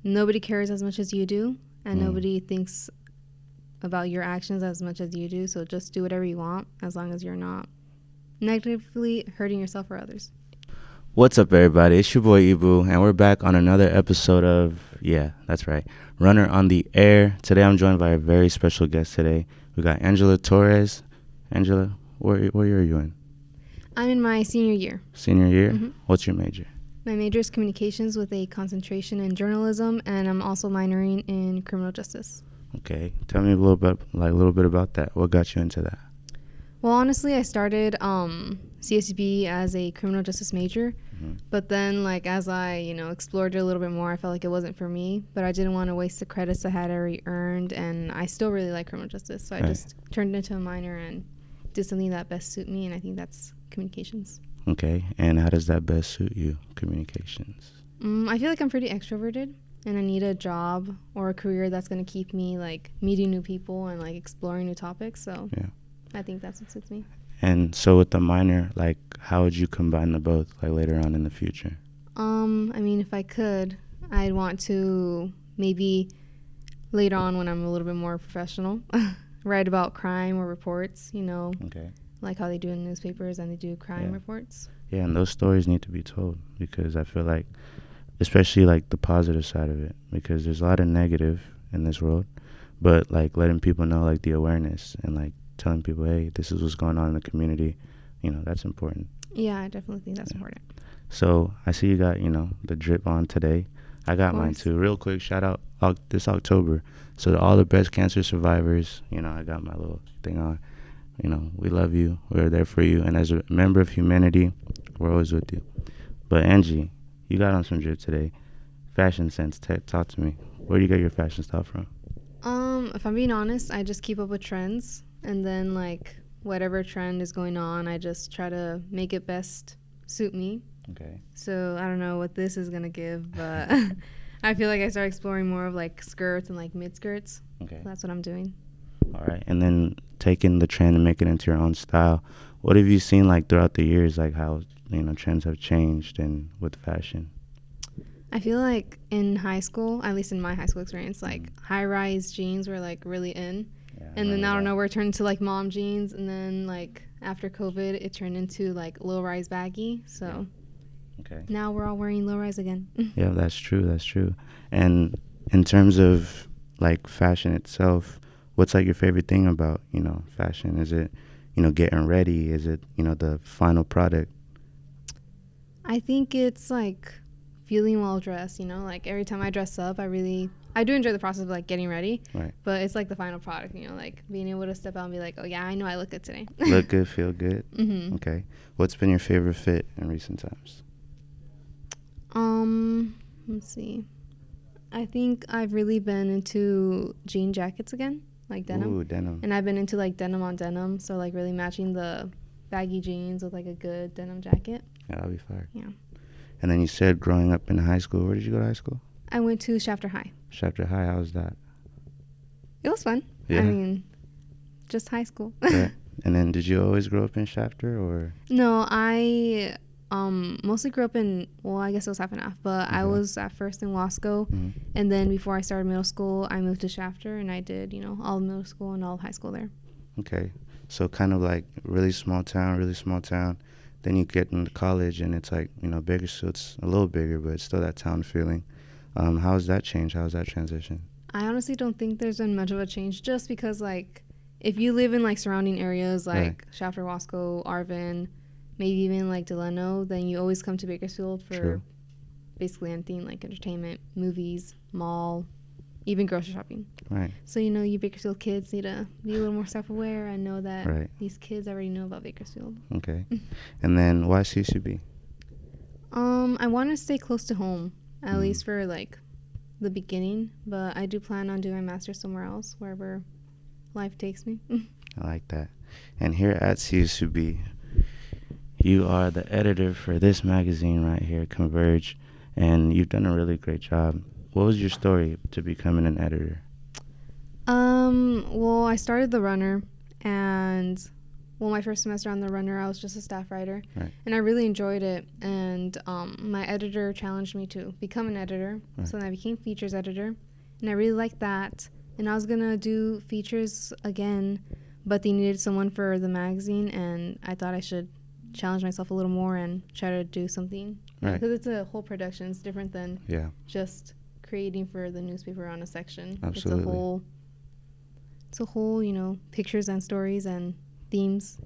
nobody cares as much as you do, and Mm. nobody thinks about your actions as much as you do. So just do whatever you want as long as you're not negatively hurting yourself or others. What's up, everybody? It's your boy Ibu, and we're back on another episode of, yeah, that's right, Runner on the Air. Today I'm joined by a very special guest today. We got Angela Torres. Angela, where year are you in? I'm in my senior year. Senior year? Mhm. What's your major? My major is communications with a concentration in journalism, and I'm also minoring in criminal justice. Okay, tell me a little bit about that. What got you into that? Well, honestly, I started CSUB as a criminal justice major, but then as I explored it a little bit more, I felt like it wasn't for me. But I didn't want to waste the credits I had already earned, and I still really like criminal justice, so I just turned it into a minor and did something that best suit me, and I think that's communications. Okay, and how does that best suit you, communications? I feel like I'm pretty extroverted, and I need a job or a career that's going to keep me meeting new people and exploring new topics. So Yeah. I think that's what suits me. And so with the minor, how would you combine the both, later on in the future? I mean, if I could, I'd want to maybe later on when I'm a little bit more professional, write about crime or reports, Okay. like how they do in newspapers and they do crime reports. Yeah, and those stories need to be told because I feel like, especially the positive side of it, because there's a lot of negative in this world, but letting people know the awareness and telling people, hey, this is what's going on in the community, that's important. Yeah, I definitely think that's important. So I see you got, the drip on today. I got mine too. Real quick, shout out this October. So to all the breast cancer survivors, I got my little thing on. We love you. We're there for you. And as a member of humanity, we're always with you. But Angie, you got on some drip today. Fashion sense. Talk to me. Where do you get your fashion style from? If I'm being honest, I just keep up with trends. And then whatever trend is going on, I just try to make it best suit me. Okay. So I don't know what this is going to give, but I feel like I start exploring more of skirts and mid skirts. Okay. So that's what I'm doing. All right. And then taking the trend and making it into your own style. What have you seen throughout the years, how, trends have changed and with fashion? I feel like in high school, at least in my high school experience, high-rise jeans were really in. Yeah, and then I don't know where it turned into mom jeans, and then after COVID, it turned into low-rise baggy. So okay. Now we're all wearing low-rise again. Yeah, that's true. That's true. And in terms of fashion itself, what's your favorite thing about fashion? Is it getting ready? Is it the final product? I think it's feeling well dressed. Every time I dress up, I do enjoy the process of getting ready. Right. But it's the final product. Being able to step out and be oh yeah, I know I look good today. Look good, feel good. Mm-hmm. Okay. What's been your favorite fit in recent times? Let's see. I think I've really been into jean jackets again, denim. Ooh, denim. And I've been into denim on denim, so really matching the baggy jeans with a good denim jacket. Yeah, that'll be fire. Yeah. And then you said growing up in high school. Where did you go to high school? I went to Shafter High. Shafter High. How was that? It was fun. Yeah. I mean, just high school. Yeah. And then did you always grow up in Shafter or? No, I mostly grew up in, well, I guess it was half and half, but I was at first in Wasco, and then before I started middle school, I moved to Shafter, and I did, all of middle school and all of high school there. Okay. So kind of really small town. Then you get into college, and it's bigger, so it's a little bigger, but it's still that town feeling. How has that changed? How has that transition? I honestly don't think there's been much of a change, just because, if you live in, surrounding areas, Shafter, Wasco, Arvin, maybe even, Delano, then you always come to Bakersfield for basically anything, entertainment, movies, mall, even grocery shopping. Right. So, you Bakersfield kids need to be a little more self-aware and know that these kids already know about Bakersfield. Okay. And then why CCB? I want to stay close to home, at least for, the beginning. But I do plan on doing my master's somewhere else, wherever life takes me. I like that. And here at CSUB, you are the editor for this magazine right here, Converge, and you've done a really great job. What was your story to becoming an editor? Well, I started the Runner, and my first semester on the runner, I was just a staff writer. Right. And I really enjoyed it. And my editor challenged me to become an editor. Right. So then I became features editor. And I really liked that. And I was going to do features again, but they needed someone for the magazine. And I thought I should challenge myself a little more and try to do something. Right. Because it's a whole production. It's different than just creating for the newspaper on a section. Absolutely. It's a whole, you know, pictures and stories and themes.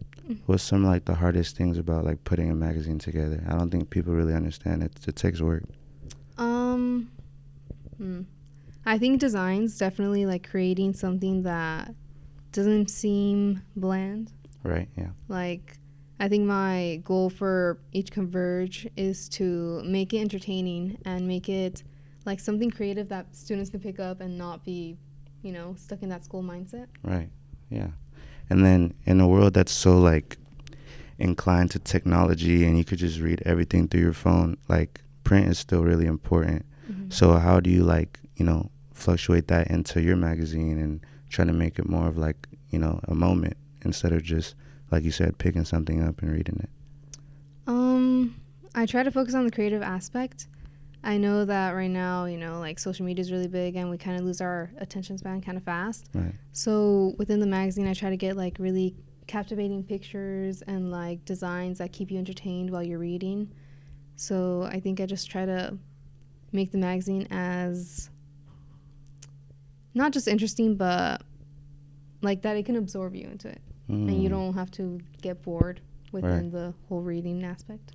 What's some like the hardest things about like putting a magazine together? I don't think people really understand it. It takes work. I think designs, definitely, like creating something that doesn't seem bland. Right. Yeah. Like, I think my goal for each Converge is to make it entertaining and make it like something creative that students can pick up and not be, you know, stuck in that school mindset. Right. Yeah. And then in a world that's so like inclined to technology and you could just read everything through your phone, like print is still really important. Mm-hmm. So how do you like, you know, fluctuate that into your magazine and try to make it more of like, you know, a moment instead of just, like you said, picking something up and reading it? I try to focus on the creative aspect. I know that right now, you know, like social media is really big and we kind of lose our attention span kind of fast. Right. So within the magazine, I try to get like really captivating pictures and like designs that keep you entertained while you're reading. So I think I just try to make the magazine as not just interesting, but like that it can absorb you into it. And you don't have to get bored within the whole reading aspect.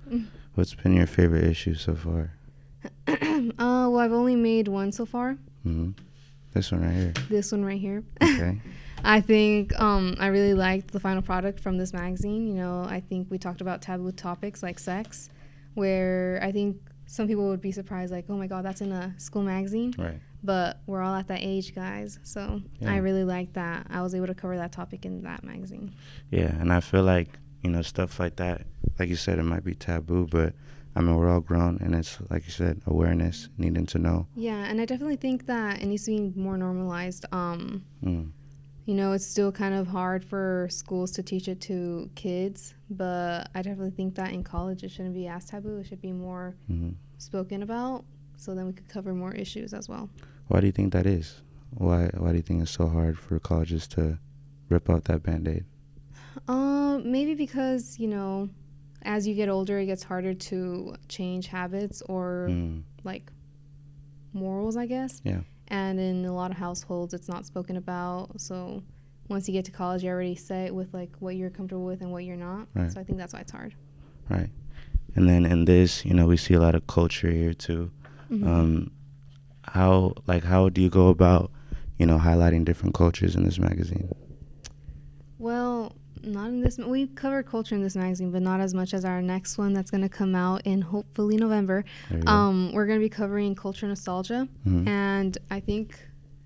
What's been your favorite issue so far? Well, I've only made one so far. Mm-hmm. This one right here. This one right here. Okay. I think I really liked the final product from this magazine. You know, I think we talked about taboo topics like sex, where I think some people would be surprised, like, oh my God, that's in a school magazine. Right. But we're all at that age, guys. So I really like that. I was able to cover that topic in that magazine. Yeah, and I feel like, you know, stuff like that, like you said, it might be taboo, but I mean, we're all grown, and it's, like you said, awareness, needing to know. Yeah, and I definitely think that it needs to be more normalized. You know, it's still kind of hard for schools to teach it to kids, but I definitely think that in college it shouldn't be as taboo. It should be more spoken about, so then we could cover more issues as well. Why do you think that is? Why do you think it's so hard for colleges to rip out that Band-Aid? Maybe because, you know, as you get older, it gets harder to change habits or like morals, I guess. Yeah. And in a lot of households, it's not spoken about. So once you get to college, you're already set with like what you're comfortable with and what you're not. Right. So I think that's why it's hard. Right. And then in this, you know, we see a lot of culture here too. Mm-hmm. How do you go about, you know, highlighting different cultures in this magazine? Well, not in this. We cover culture in this magazine, but not as much as our next one that's going to come out in hopefully November. We're going to be covering culture nostalgia. Mm-hmm. And I think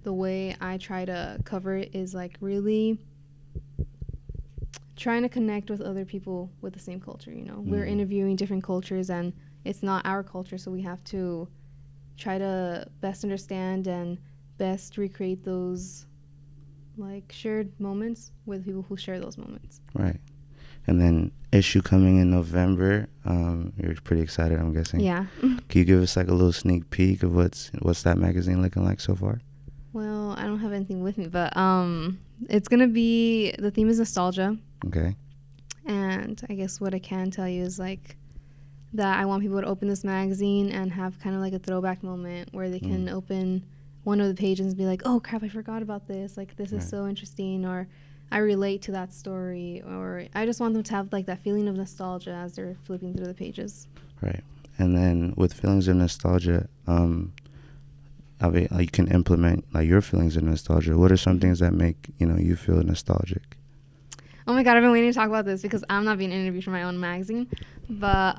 the way I try to cover it is like really trying to connect with other people with the same culture. You know, we're interviewing different cultures and it's not our culture. So we have to try to best understand and best recreate those like shared moments with people who share those moments. Right. And then issue coming in November. You're pretty excited, I'm guessing. Yeah. Can you give us like a little sneak peek of what's that magazine looking like so far? Well, I don't have anything with me, but it's gonna be, the theme is nostalgia. Okay. And I guess what I can tell you is like that I want people to open this magazine and have kind of like a throwback moment where they can open one of the pages and be like, oh crap, I forgot about this. Like, this is so interesting, or I relate to that story, or I just want them to have like that feeling of nostalgia as they're flipping through the pages. Right. And then with feelings of nostalgia, you can implement like your feelings of nostalgia. What are some things that make, you know, you feel nostalgic? Oh my God, I've been waiting to talk about this because I'm not being interviewed for my own magazine. But,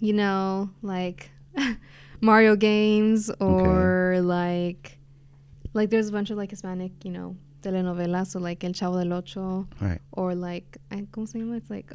you know, like Mario games or like there's a bunch of like Hispanic, you know, telenovelas, so like El Chavo del Ocho. Right. Or like, ¿cómo se llama? It's like,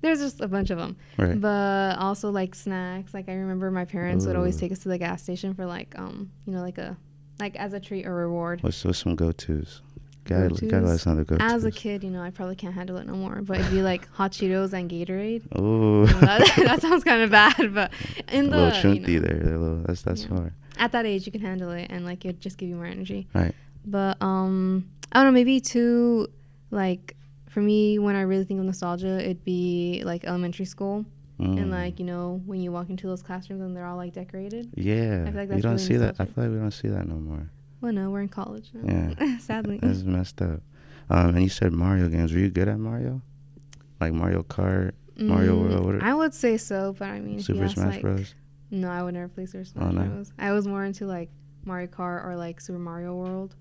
there's just a bunch of them. Right. But also like snacks. Like I remember my parents would always take us to the gas station for like, you know, like as a treat or reward. What's some go-tos? Gotta let some of the go-tos. As a kid, you know, I probably can't handle it no more. But it'd be like hot Cheetos and Gatorade. Ooh. That sounds kind of bad, but in the a little chunty there. That's hard. At that age, you can handle it, and like it just give you more energy. Right. But I don't know, maybe too, like for me, when I really think of nostalgia, it'd be like elementary school. And like, you know, when you walk into those classrooms and they're all like decorated. Yeah. I feel like that's you don't really see nostalgic. that. I feel like we don't see that no more. Well, no, we're in college now. Yeah. Sadly. That's messed up. And you said Mario games. Were you good at Mario? Like Mario Kart, Mario World? I would say so, but I mean, Super Smash Bros? No, I would never play Super Smash Bros. I was more into like Mario Kart or like Super Mario World.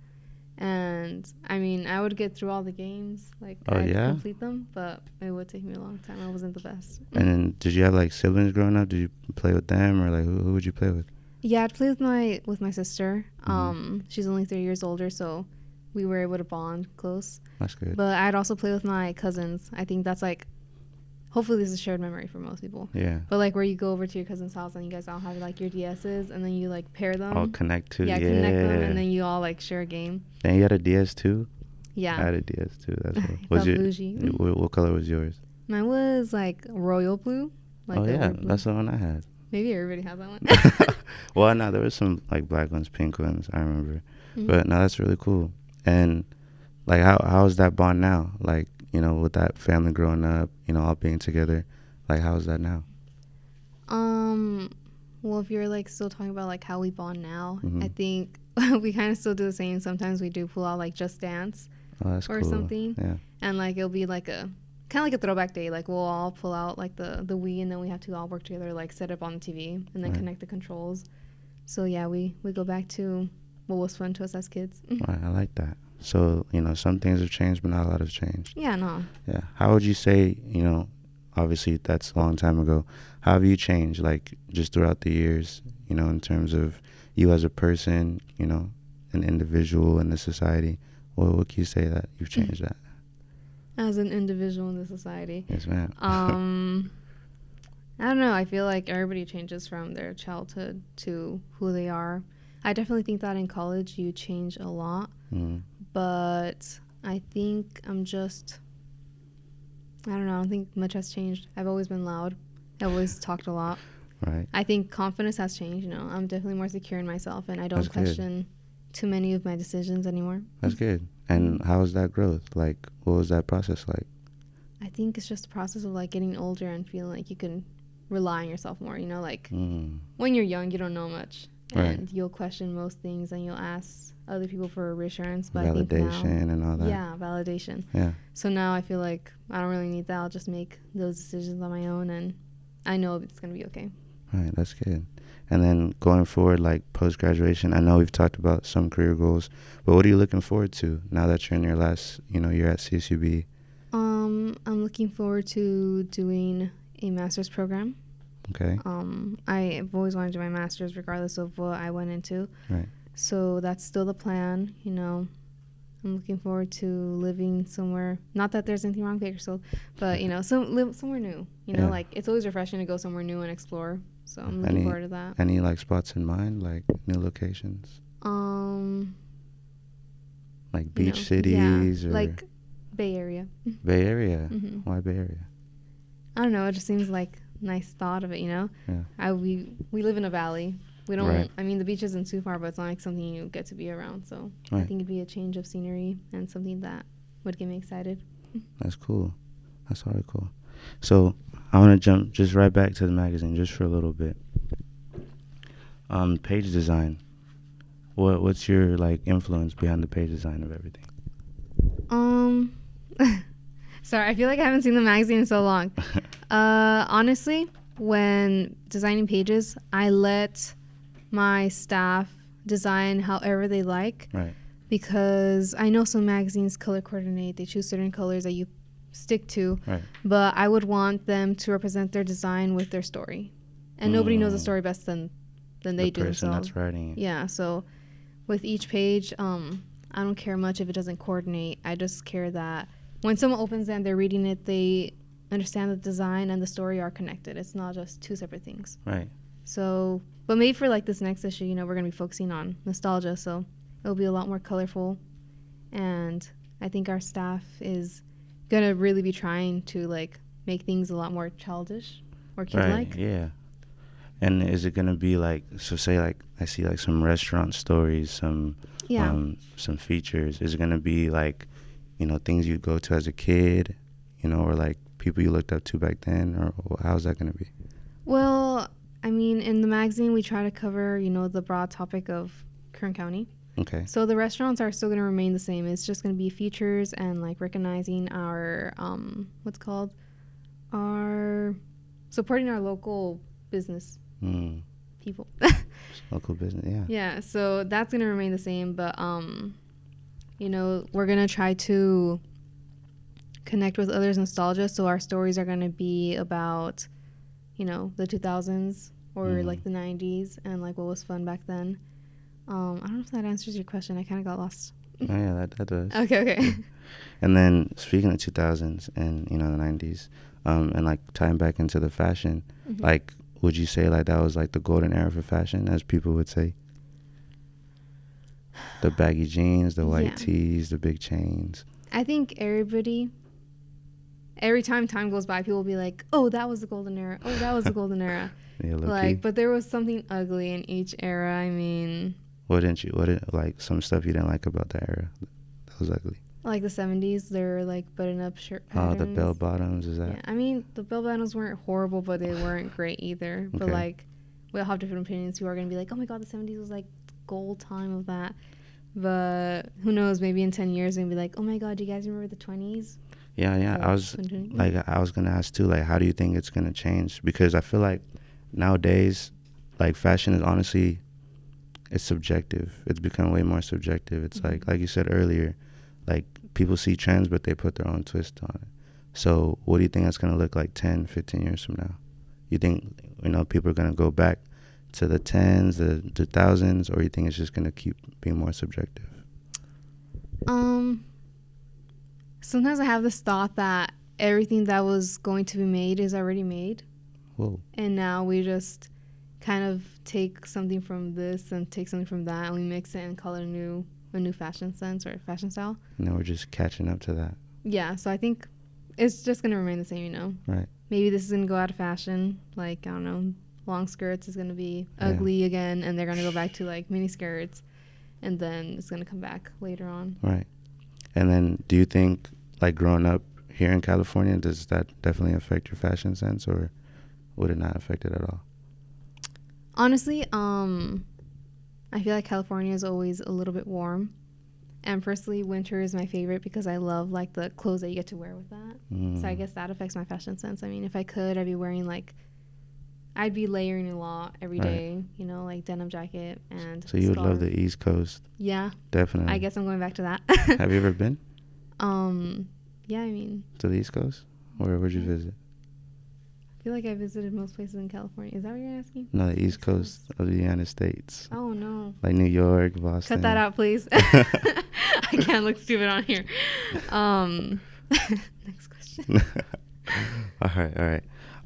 And I mean, I would get through all the games, like I'd complete them, but it would take me a long time. I wasn't the best. And then, did you have like siblings growing up? Did you play with them, or like who would you play with? Yeah, I'd play with my sister. She's only 3 years older, so we were able to bond close. That's good. But I'd also play with my cousins. I think that's like, hopefully this is a shared memory for most people. Yeah. But like where you go over to your cousin's house and you guys all have like your DSs and then you like pair them. All connect to. Yeah, connect them and then you all like share a game. And you had a DS too? Yeah. I had a DS too. That's what what color was yours? Mine was like royal blue. Like blue. That's the one I had. Maybe everybody has that one. Well, no, there was some like black ones, pink ones, I remember. But no, that's really cool. And like how is that bond now? Like, you know, with that family growing up, you know, all being together, like how is that now? Well, if you're like still talking about like how we bond now, I think we kind of still do the same. Sometimes we do pull out like Just Dance or cool. something. Yeah. And like it'll be like a kind of like a throwback day. Like we'll all pull out like the Wii and then we have to all work together, like set up on the TV and then connect the controls. So yeah, we go back to what was fun to us as kids. Right, I like that. So, you know, some things have changed, but not a lot has changed. Yeah, no. Yeah. How would you say, you know, obviously that's a long time ago. How have you changed, like, just throughout the years, you know, in terms of you as a person, you know, an individual in the society? What can you say that you've changed that? As an individual in the society? Yes, ma'am. I don't know. I feel like everybody changes from their childhood to who they are. I definitely think that in college you change a lot. But I think I don't think much has changed. I've always been loud. I've always talked a lot. Right. I think confidence has changed, you know. I'm definitely more secure in myself and I don't question too many of my decisions anymore. That's good. And how was that growth? Like, what was that process like? I think it's just the process of like getting older and feeling like you can rely on yourself more, you know, like when you're young you don't know much. And you'll question most things and you'll ask other people for reassurance. But validation I think now, and all that. Yeah, validation. Yeah. So now I feel like I don't really need that. I'll just make those decisions on my own and I know it's going to be okay. Right, that's good. And then going forward, like post-graduation, I know we've talked about some career goals, but what are you looking forward to now that you're in your last, you know, you're at CSUB? I'm looking forward to doing a master's program. Okay. I've always wanted to do my master's regardless of what I went into. Right. So that's still the plan, you know. I'm looking forward to living somewhere, not that there's anything wrong with Bakersfield, but, you know, live somewhere new. You know, like, it's always refreshing to go somewhere new and explore. So I'm looking forward to that. Any, like, spots in mind, like, new locations? Like beach cities? Yeah, or like Bay Area. Bay Area? Why Bay Area? I don't know. It just seems like nice thought of it, you know? Yeah. We live in a valley. We don't, I mean, the beach isn't too far, but it's not like something you get to be around. So I think it'd be a change of scenery and something that would get me excited. That's cool. That's really cool. So I want to jump just right back to the magazine just for a little bit. Page design. What's your, like, influence behind the page design of everything? Sorry, I feel like I haven't seen the magazine in so long. Honestly, when designing pages, I let my staff design however they like. Right. Because I know some magazines color coordinate. They choose certain colors that you stick to. Right. But I would want them to represent their design with their story. And nobody knows the story best than they do themselves. The person that's writing it. Yeah, so with each page, I don't care much if it doesn't coordinate. I just care that when someone opens it and they're reading it, they understand the design and the story are connected. It's not just two separate things. Right. So, but maybe for like this next issue, you know, we're going to be focusing on nostalgia, so it'll be a lot more colorful and I think our staff is gonna really be trying to like make things a lot more childish or kid-like. Right, yeah. And is it gonna be like, so say like I see like some restaurant stories, some features. Is it gonna be like, things you go to as a kid, or like people you looked up to back then, or how's that gonna be? Well, I mean, in the magazine we try to cover, the broad topic of Kern County. Okay. So the restaurants are still gonna remain the same. It's just gonna be features and like recognizing our supporting our local business people. Local business, yeah. Yeah, so that's gonna remain the same, but we're gonna try to connect with others' nostalgia. So our stories are gonna be about, the 2000s or like the 90s and like what was fun back then. I don't know if that answers your question. I kind of got lost. Oh yeah, that does. Okay. And then speaking of 2000s and the 90s, and like tying back into the fashion, like, would you say like that was like the golden era for fashion, as people would say? The baggy jeans, the white tees, the big chains. I think every time goes by, people will be like, "Oh, that was the golden era. Oh, that was the golden era." Yeah, like, but there was something ugly in each era. I mean, what like some stuff you didn't like about that era that was ugly? Like the 70s, they're like button-up shirt patterns. Oh, the bell bottoms, is that? Yeah, I mean, the bell bottoms weren't horrible, but they weren't great either. But like, we all have different opinions. People are gonna be like, "Oh my God, the 70s was like gold time of that." But who knows? Maybe in 10 years, they're gonna be like, "Oh my God, do you guys remember the 20s?" Yeah. I was gonna ask too, like, how do you think it's gonna change? Because I feel like nowadays, like, fashion is honestly, it's subjective. It's become way more subjective. It's like you said earlier, like, people see trends, but they put their own twist on it. So what do you think that's going to look like 10, 15 years from now? You think, people are going to go back to the 10s, the 2000s, or you think it's just going to keep being more subjective? Sometimes I have this thought that everything that was going to be made is already made. Whoa. And now we just kind of take something from this and take something from that, and we mix it and call it a new fashion sense or fashion style. Now we're just catching up to that. Yeah, so I think it's just going to remain the same, Right. Maybe this is going to go out of fashion. Like, I don't know, long skirts is going to be ugly again, and they're going to go back to, like, mini skirts, and then it's going to come back later on. Right. And then do you think, like, growing up here in California, does that definitely affect your fashion sense, or would it not affect it at all? Honestly, I feel like California is always a little bit warm. And personally, winter is my favorite because I love, like, the clothes that you get to wear with that. So I guess that affects my fashion sense. I mean, if I could, I'd be wearing, like, I'd be layering a lot every day, like denim jacket and So you would love the East Coast. Yeah. Definitely. I guess I'm going back to that. Have you ever been? Yeah, I mean. To the East Coast? Or where'd you visit? I feel like I visited most places in California. Is that what you're asking? No, the East Coast of the United States. Oh, no. Like New York, Boston. Cut that out, please. I can't look stupid on here. Next question.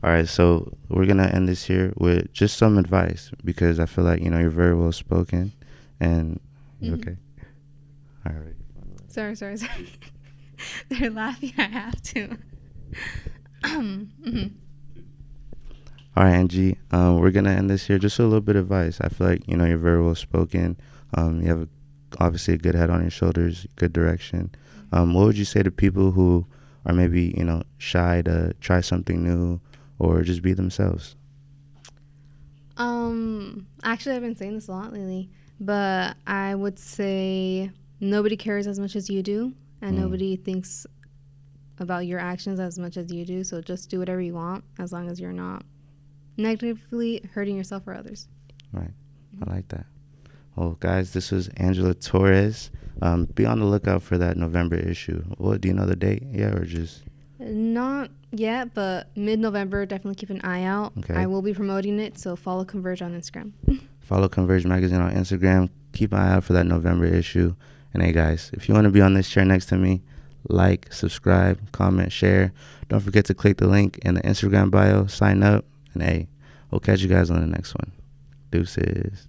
All right, so we're going to end this here with just some advice, because I feel like, you're very well spoken, and you okay? All right. Sorry. They're laughing. I have to. All right, Angie, we're going to end this here just with a little bit of advice. I feel like, you're very well spoken. You have obviously a good head on your shoulders, good direction. What would you say to people who are maybe, shy to try something new or just be themselves? Actually, I've been saying this a lot lately, but I would say nobody cares as much as you do, and nobody thinks about your actions as much as you do. So just do whatever you want, as long as you're not negatively hurting yourself or others. Right. I like that. Well, guys, this was Angela Torres. Be on the lookout for that November issue. What, do you know the date? Yeah, or just... Not yet, but mid-November, definitely keep an eye out. Okay. I will be promoting it, so follow Converge on Instagram. Follow Converge Magazine on Instagram. Keep an eye out for that November issue. And hey, guys, if you want to be on this chair next to me, like, subscribe, comment, share. Don't forget to click the link in the Instagram bio, sign up, and hey, we'll catch you guys on the next one. Deuces.